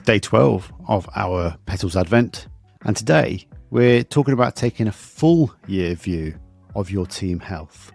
day 12 of our PETALS Advent, and today we're talking about taking a full year view of your team health.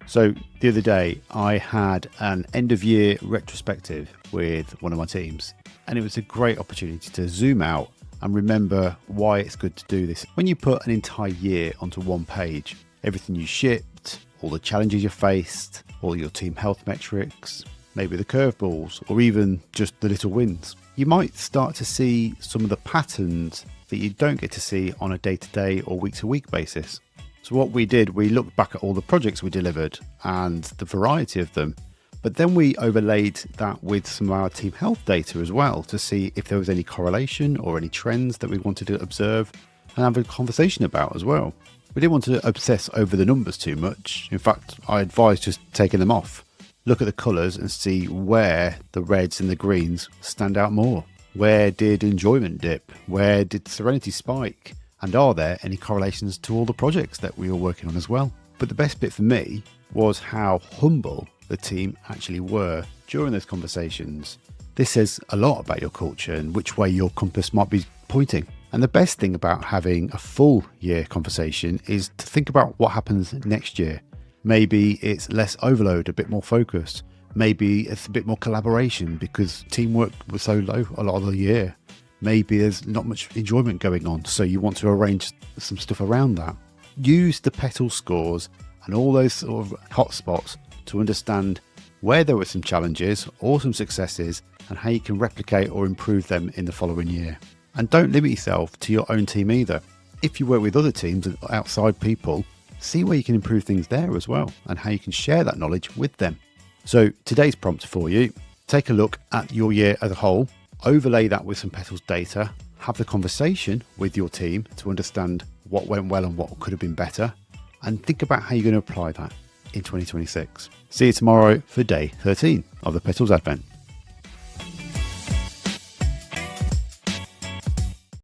So the other day I had an end of year retrospective with one of my teams, and it was a great opportunity to zoom out and remember why it's good to do this. When you put an entire year onto one page, everything you shipped, all the challenges you faced, all your team health metrics, maybe the curveballs, or even just the little wins, you might start to see some of the patterns that you don't get to see on a day-to-day or week-to-week basis. So what we did, we looked back at all the projects we delivered and the variety of them, but then we overlaid that with some of our team health data as well to see if there was any correlation or any trends that we wanted to observe and have a conversation about as well. We didn't want to obsess over the numbers too much. In fact, I advise just taking them off. Look at the colours and see where the reds and the greens stand out more. Where did enjoyment dip? Where did serenity spike? And are there any correlations to all the projects that we were working on as well? But the best bit for me was how humble the team actually were during those conversations. This says a lot about your culture and which way your compass might be pointing. And the best thing about having a full year conversation is to think about what happens next year. Maybe it's less overload, a bit more focus. Maybe it's a bit more collaboration because teamwork was so low a lot of the year. Maybe there's not much enjoyment going on, so you want to arrange some stuff around that. Use the PETALS scores and all those sort of hotspots to understand where there were some challenges or some successes and how you can replicate or improve them in the following year. And don't limit yourself to your own team either. If you work with other teams and outside people, see where you can improve things there as well and how you can share that knowledge with them. So today's prompt for you, take a look at your year as a whole, overlay that with some PETALS data, have the conversation with your team to understand what went well and what could have been better, and think about how you're going to apply that in 2026. See you tomorrow for day 13 of the PETALS Advent.